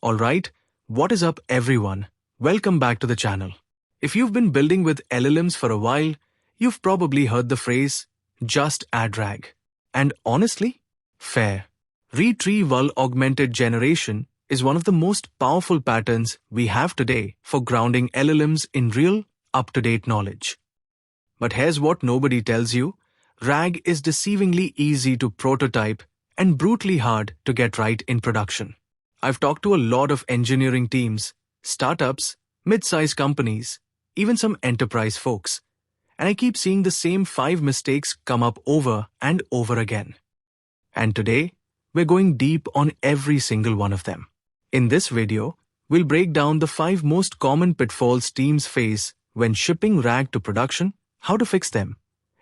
Alright, what is up everyone? Welcome back to the channel. If you've been building with LLMs for a while, you've probably heard the phrase, just add RAG. And honestly, fair. Retrieval augmented generation is one of the most powerful patterns we have today for grounding LLMs in real, up-to-date knowledge. But here's what nobody tells you. RAG is deceivingly easy to prototype and brutally hard to get right in production. I've talked to a lot of engineering teams, startups, mid-sized companies, even some enterprise folks, and I keep seeing the same 5 mistakes come up over and over again. And today, we're going deep on every single one of them. In this video, we'll break down the 5 most common pitfalls teams face when shipping RAG to production, how to fix them,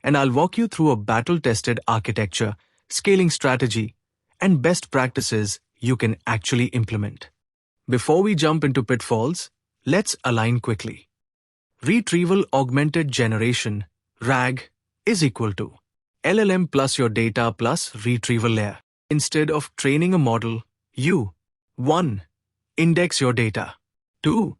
and I'll walk you through a battle-tested architecture, scaling strategy, and best practices you can actually implement. Before we jump into pitfalls, let's align quickly. Retrieval augmented generation, RAG, is equal to LLM plus your data plus retrieval layer. Instead of training a model, you 1. Index your data. 2.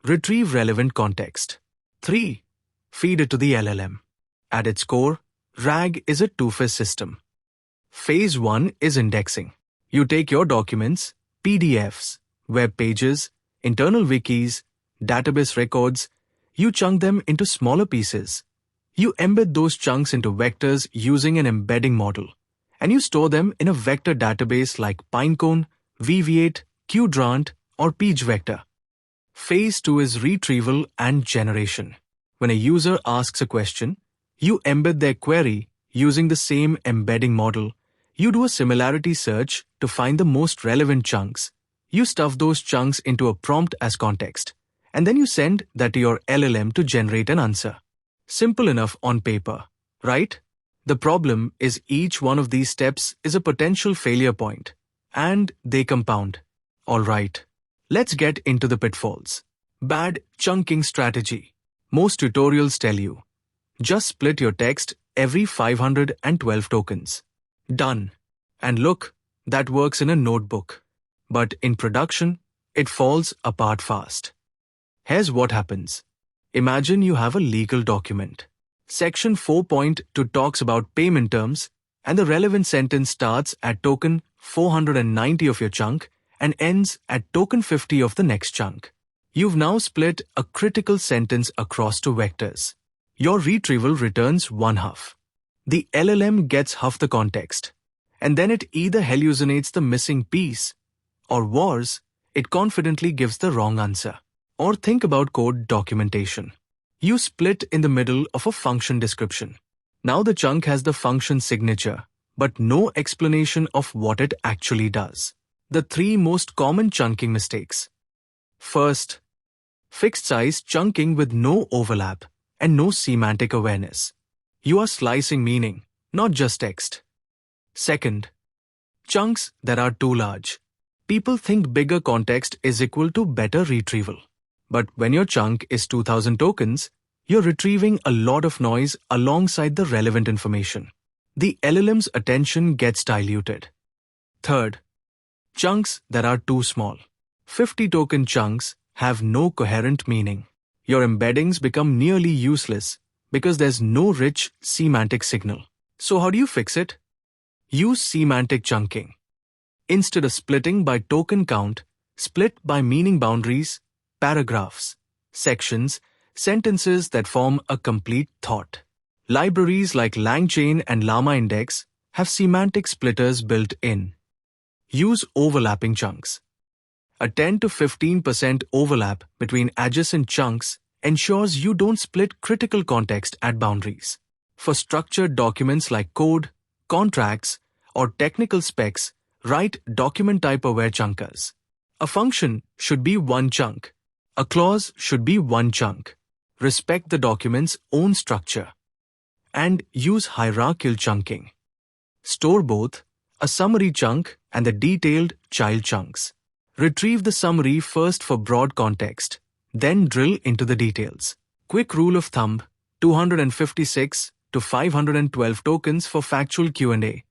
Retrieve relevant context. 3. Feed it to the LLM. At its core, RAG is a two-phase system. Phase 1 is indexing. You take your documents, PDFs, web pages, internal wikis, database records, you chunk them into smaller pieces. You embed those chunks into vectors using an embedding model, and you store them in a vector database like Pinecone, Qdrant, or pgvector. Phase 2 is retrieval and generation. When a user asks a question, you embed their query using the same embedding model. You do a similarity search to find the most relevant chunks. You stuff those chunks into a prompt as context, and then you send that to your LLM to generate an answer. Simple enough on paper, right? The problem is each one of these steps is a potential failure point, and they compound. Alright, let's get into the pitfalls. Bad chunking strategy. Most tutorials tell you, just split your text every 512 tokens. Done. And look, that works in a notebook. But in production, it falls apart fast. Here's what happens. Imagine you have a legal document. Section 4.2 talks about payment terms, and the relevant sentence starts at token 490 of your chunk and ends at token 50 of the next chunk. You've now split a critical sentence across 2 vectors. Your retrieval returns one half. The LLM gets half the context, and then it either hallucinates the missing piece, or worse, it confidently gives the wrong answer. Or think about code documentation. You split in the middle of a function description. Now the chunk has the function signature, but no explanation of what it actually does. The 3 most common chunking mistakes. First, fixed size chunking with no overlap and no semantic awareness. You are slicing meaning, not just text. Second, chunks that are too large. People think bigger context is equal to better retrieval. But when your chunk is 2000 tokens, you're retrieving a lot of noise alongside the relevant information. The LLM's attention gets diluted. Third, chunks that are too small. 50 token chunks have no coherent meaning. Your embeddings become nearly useless because there's no rich semantic signal. So how do you fix it? Use semantic chunking. Instead of splitting by token count, split by meaning boundaries, paragraphs, sections, sentences that form a complete thought. Libraries like LangChain and LlamaIndex have semantic splitters built in. Use overlapping chunks. A 10 to 15% overlap between adjacent chunks ensures you don't split critical context at boundaries. For structured documents like code, contracts, or technical specs, write document type-aware chunkers. A function should be one chunk. A clause should be one chunk. Respect the document's own structure. And use hierarchical chunking. Store both a summary chunk and the detailed child chunks. Retrieve the summary first for broad context, then drill into the details. Quick rule of thumb, 256 to 512 tokens for factual Q&A,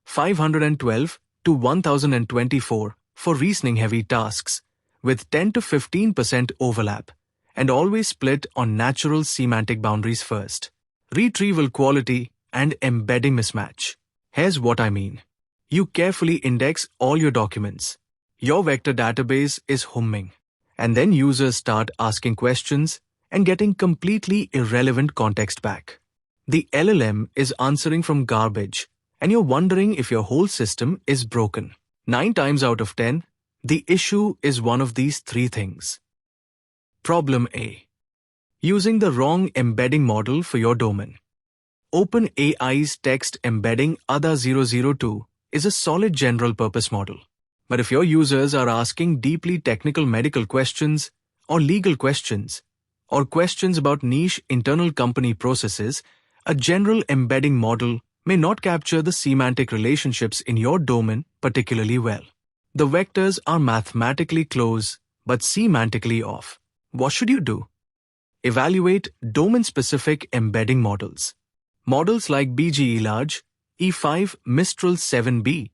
512 to 1024 for reasoning-heavy tasks, with 10 to 15% overlap, and always split on natural semantic boundaries first. Retrieval quality and embedding mismatch. Here's what I mean. You carefully index all your documents. Your vector database is humming. And then users start asking questions and getting completely irrelevant context back. The LLM is answering from garbage, and you're wondering if your whole system is broken. 9 times out of 10, the issue is one of these three things. Problem A. Using the wrong embedding model for your domain. OpenAI's text embedding ADA002 is a solid general-purpose model. But if your users are asking deeply technical medical questions, or legal questions, or questions about niche internal company processes, a general embedding model may not capture the semantic relationships in your domain particularly well. The vectors are mathematically close, but semantically off. What should you do? Evaluate domain-specific embedding models. Models like BGE Large, E5 Mistral 7B,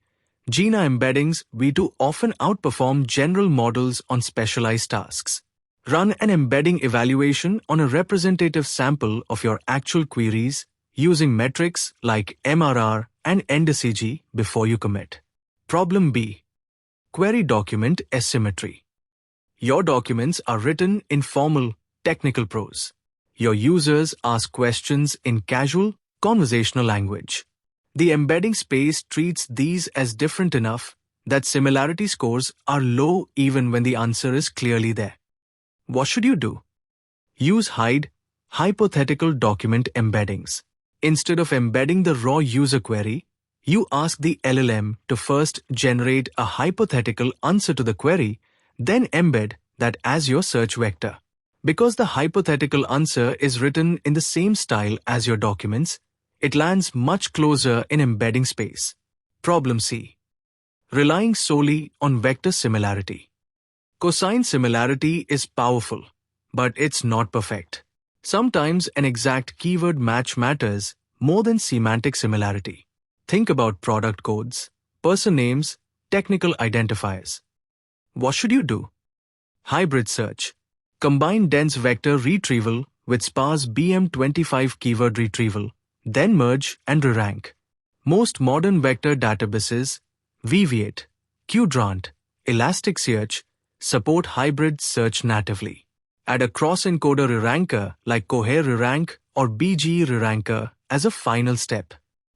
Gina embeddings V2 often outperform general models on specialized tasks. Run an embedding evaluation on a representative sample of your actual queries using metrics like MRR and NDCG before you commit. Problem B. Query document asymmetry. Your documents are written in formal, technical prose. Your users ask questions in casual, conversational language. The embedding space treats these as different enough that similarity scores are low even when the answer is clearly there. What should you do? Use hide hypothetical document embeddings. Instead of embedding the raw user query, you ask the LLM to first generate a hypothetical answer to the query, then embed that as your search vector. Because the hypothetical answer is written in the same style as your documents, it lands much closer in embedding space. Problem C. Relying solely on vector similarity. Cosine similarity is powerful, but it's not perfect. Sometimes an exact keyword match matters more than semantic similarity. Think about product codes, person names, technical identifiers. What should you do? Hybrid search. Combine dense vector retrieval with sparse BM25 keyword retrieval, then merge and re-rank. Most modern vector databases, Weaviate, Qdrant, Elasticsearch, support hybrid search natively. Add a cross-encoder re-ranker like Cohere re-rank or BGE re-ranker as a final step.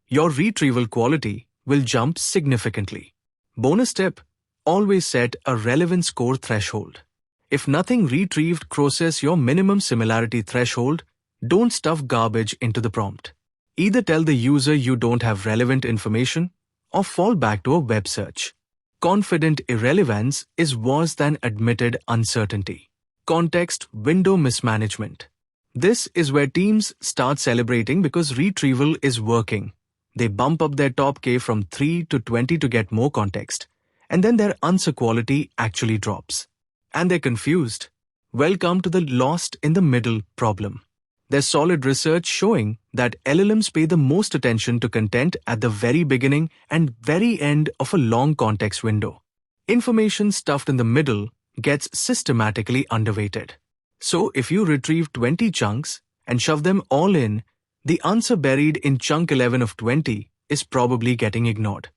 Your retrieval quality will jump significantly. Bonus tip: always set a relevant score threshold. If nothing retrieved crosses your minimum similarity threshold, don't stuff garbage into the prompt. Either tell the user you don't have relevant information or fall back to a web search. Confident irrelevance is worse than admitted uncertainty. Context window mismanagement. This is where teams start celebrating because retrieval is working. They bump up their top K from 3 to 20 to get more context, and then their answer quality actually drops. And they're confused. Welcome to the lost in the middle problem. There's solid research showing that LLMs pay the most attention to content at the very beginning and very end of a long context window. Information stuffed in the middle gets systematically underweighted. So if you retrieve 20 chunks and shove them all in, the answer buried in chunk 11 of 20 is probably getting ignored.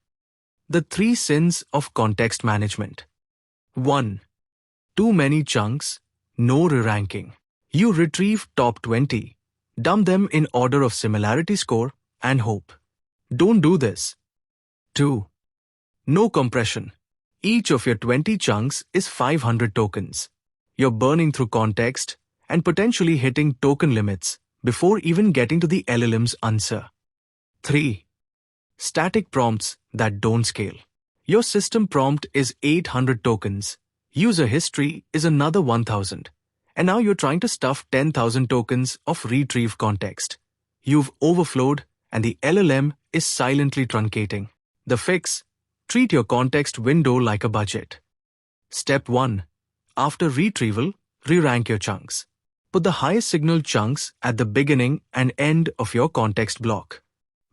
The 3 sins of context management. 1. Too many chunks, no re-ranking. You retrieve top 20, dump them in order of similarity score, and hope. Don't do this. 2. No compression. Each of your 20 chunks is 500 tokens. You're burning through context and potentially hitting token limits before even getting to the LLM's answer. 3. Static prompts that don't scale. Your system prompt is 800 tokens. User history is another 1000. And now you're trying to stuff 10,000 tokens of retrieve context. You've overflowed and the LLM is silently truncating. The fix: treat your context window like a budget. Step 1. After retrieval, re-rank your chunks. Put the highest signal chunks at the beginning and end of your context block.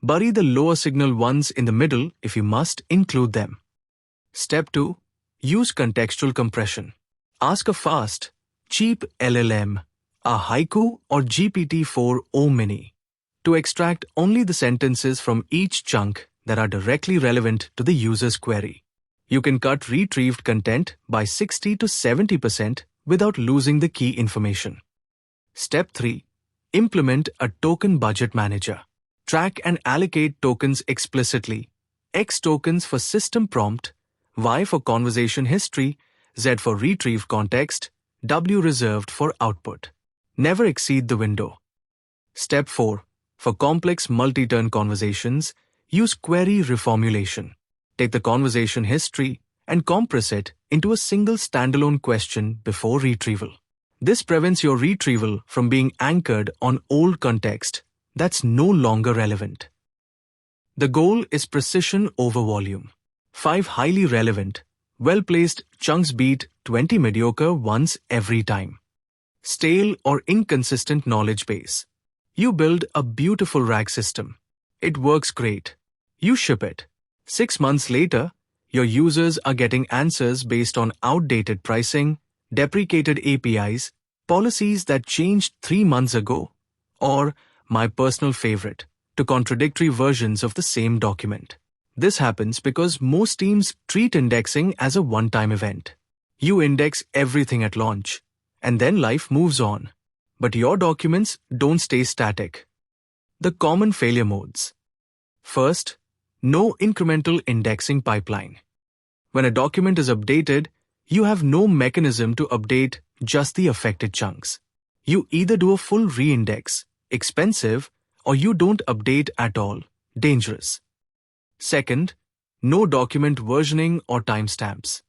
Bury the lower signal ones in the middle if you must include them. Step 2. Use contextual compression. Ask a fast, cheap LLM, a Haiku or GPT-4o Mini, to extract only the sentences from each chunk that are directly relevant to the user's query. You can cut retrieved content by 60 to 70% without losing the key information. Step 3. Implement a token budget manager. Track and allocate tokens explicitly. X tokens for system prompt, Y for conversation history, Z for retrieve context, W reserved for output. Never exceed the window. Step 4. For complex multi-turn conversations, use query reformulation. Take the conversation history and compress it into a single standalone question before retrieval. This prevents your retrieval from being anchored on old context that's no longer relevant. The goal is precision over volume. 5 highly relevant, well-placed chunks beat 20 mediocre ones every time. Stale or inconsistent knowledge base. You build a beautiful RAG system. It works great. You ship it. 6 months later, your users are getting answers based on outdated pricing, deprecated APIs, policies that changed 3 months ago, or, my personal favorite, to contradictory versions of the same document. This happens because most teams treat indexing as a one-time event. You index everything at launch, and then life moves on. But your documents don't stay static. The common failure modes. First, no incremental indexing pipeline. When a document is updated, you have no mechanism to update just the affected chunks. You either do a full reindex, expensive, or you don't update at all, dangerous. Second, no document versioning or timestamps.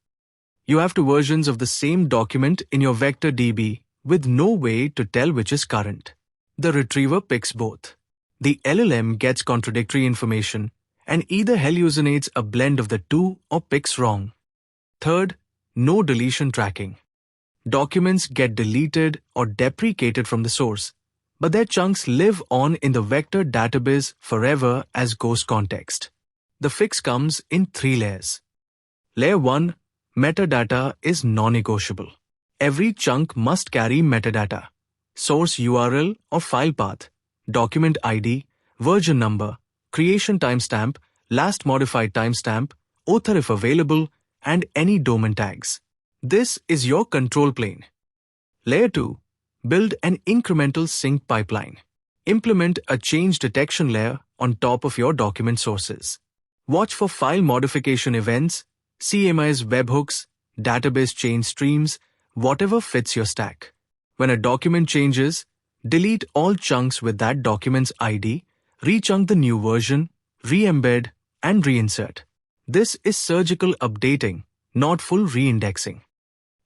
You have 2 versions of the same document in your vector DB with no way to tell which is current. The retriever picks both. The LLM gets contradictory information and either hallucinates a blend of the two or picks wrong. Third, no deletion tracking. Documents get deleted or deprecated from the source, but their chunks live on in the vector database forever as ghost context. The fix comes in 3 layers. Layer 1, metadata is non-negotiable. Every chunk must carry metadata: source URL or file path, document ID, version number, creation timestamp, last modified timestamp, author if available, and any domain tags. This is your control plane. Layer 2. Build an incremental sync pipeline. Implement a change detection layer on top of your document sources. Watch for file modification events, CMIS webhooks, database change streams, whatever fits your stack. When a document changes, delete all chunks with that document's ID, rechunk the new version, re-embed, and reinsert. This is surgical updating, not full reindexing.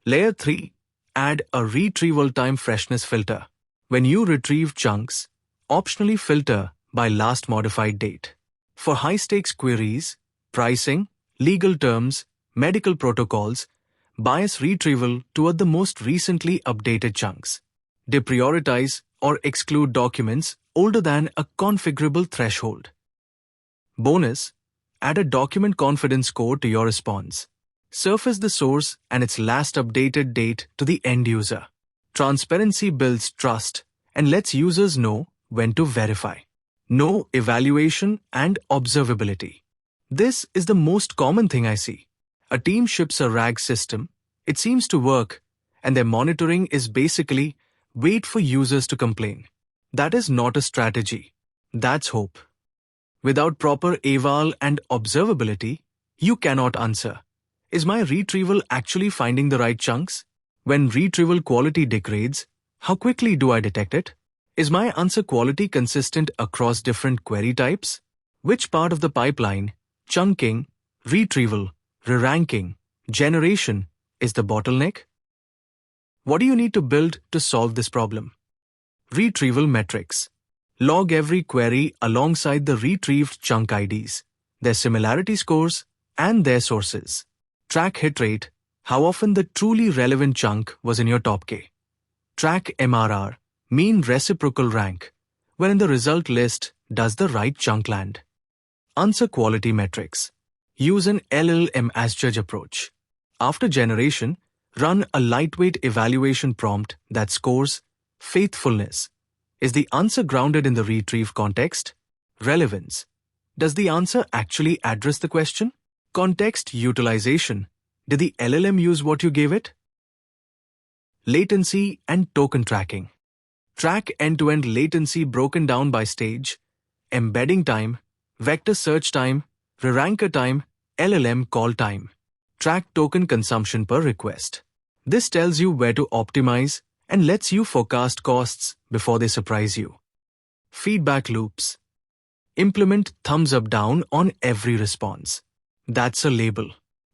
Layer 3. Add a retrieval time freshness filter. When you retrieve chunks, optionally filter by last modified date. For high-stakes queries, pricing, legal terms, medical protocols, bias retrieval toward the most recently updated chunks. Deprioritize or exclude documents older than a configurable threshold. Bonus, add a document confidence score to your response. Surface the source and its last updated date to the end user. Transparency builds trust and lets users know when to verify. No evaluation and observability. This is the most common thing I see. A team ships a RAG system, it seems to work, and their monitoring is basically wait for users to complain. That is not a strategy. That's hope. Without proper eval and observability, you cannot answer. Is my retrieval actually finding the right chunks? When retrieval quality degrades, how quickly do I detect it? Is my answer quality consistent across different query types? Which part of the pipeline, chunking, retrieval, re-ranking, generation, is the bottleneck? What do you need to build to solve this problem? Retrieval metrics. Log every query alongside the retrieved chunk IDs, their similarity scores, and their sources. Track hit rate, how often the truly relevant chunk was in your top K. Track MRR, mean reciprocal rank, when in the result list does the right chunk land. Answer quality metrics. Use an LLM-as-judge approach. After generation, Run a lightweight evaluation prompt that scores faithfulness. Is the answer grounded in the retrieve context? Relevance. Does the answer actually address the question? Context utilization. Did the LLM use what you gave it? Latency and token tracking. Track end-to-end latency broken down by stage, embedding time, vector search time, re-ranker time, LLM call time. Track token consumption per request. This tells you where to optimize and lets you forecast costs before they surprise you. Feedback loops. Implement thumbs up down on every response. That's a label.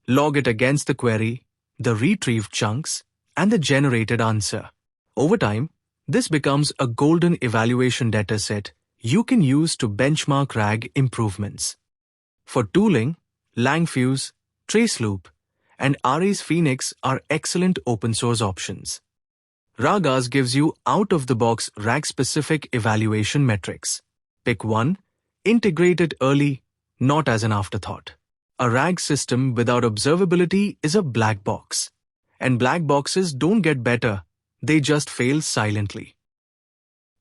Log it against the query, the retrieved chunks, and the generated answer. Over time, this becomes a golden evaluation dataset you can use to benchmark RAG improvements. For tooling, LangFuse, Traceloop, and Array's Phoenix are excellent open-source options. Ragas gives you out-of-the-box RAG-specific evaluation metrics. Pick one, integrate it early, not as an afterthought. A RAG system without observability is a black box. And black boxes don't get better, they just fail silently.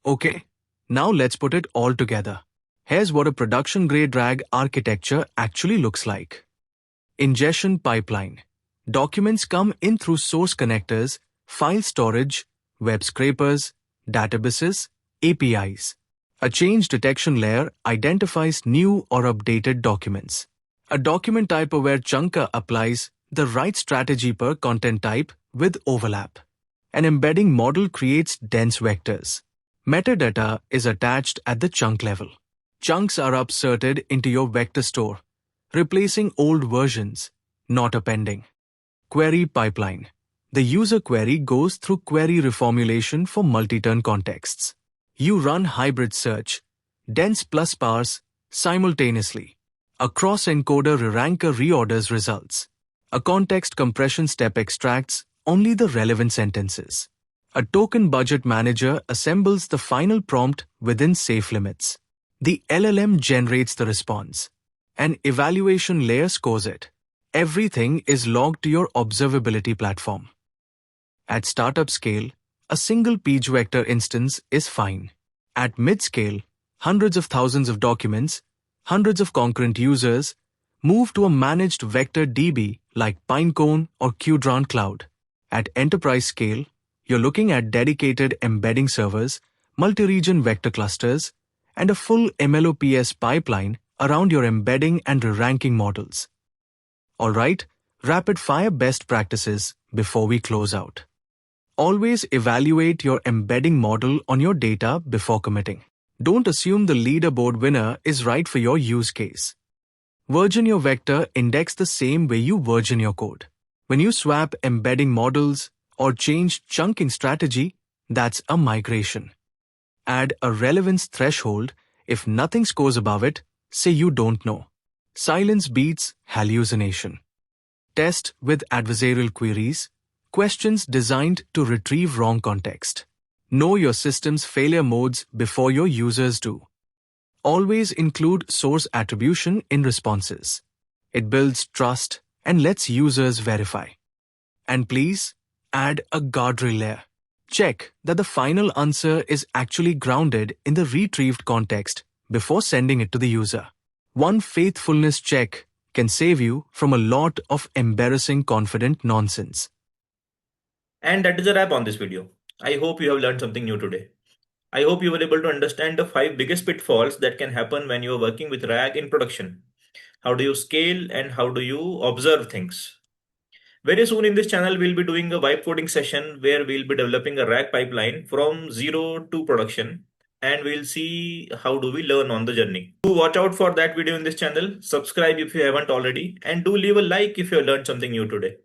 Okay, now let's put it all together. Here's what a production-grade RAG architecture actually looks like. Ingestion pipeline. Documents come in through source connectors, file storage, web scrapers, databases, APIs. A change detection layer identifies new or updated documents. A document type-aware chunker applies the right strategy per content type with overlap. An embedding model creates dense vectors. Metadata is attached at the chunk level. Chunks are upserted into your vector store, replacing old versions, not appending. Query pipeline. The user query goes through query reformulation for multi-turn contexts. You run hybrid search, dense plus parse, simultaneously. A cross-encoder re-ranker reorders results. A context compression step extracts only the relevant sentences. A token budget manager assembles the final prompt within safe limits. The LLM generates the response. An evaluation layer scores it. Everything is logged to your observability platform. At startup scale, a single pgvector instance is fine. At mid-scale, hundreds of thousands of documents, hundreds of concurrent users, move to a managed vector DB like Pinecone or Qdrant Cloud. At enterprise scale, you're looking at dedicated embedding servers, multi-region vector clusters, and a full MLOps pipeline around your embedding and re-ranking models. Alright, rapid-fire best practices before we close out. Always evaluate your embedding model on your data before committing. Don't assume the leaderboard winner is right for your use case. Version your vector index the same way you version your code. When you swap embedding models or change chunking strategy, that's a migration. Add a relevance threshold. If nothing scores above it, say you don't know. Silence beats hallucination. Test with adversarial queries, questions designed to retrieve wrong context. Know your system's failure modes before your users do. Always include source attribution in responses. It builds trust and lets users verify. And please, add a guardrail layer. Check that the final answer is actually grounded in the retrieved context before sending it to the user. One faithfulness check can save you from a lot of embarrassing confident nonsense. And that is a wrap on this video. I hope you have learned something new today. I hope you were able to understand the 5 biggest pitfalls that can happen when you are working with RAG in production. How do you scale and how do you observe things? Very soon in this channel, we'll be doing a vibe coding session where we'll be developing a RAG pipeline from zero to production, and we'll see how do we learn on the journey. Do watch out for that video in this channel, subscribe if you haven't already, and do leave a like if you have learned something new today.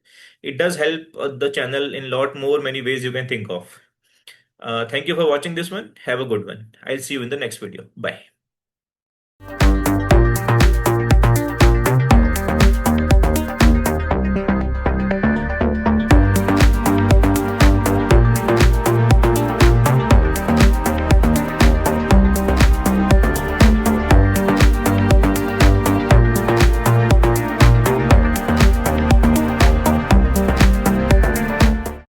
It does help the channel in many ways you can think of. Thank you for watching this one. Have a good one. I'll see you in the next video. Bye.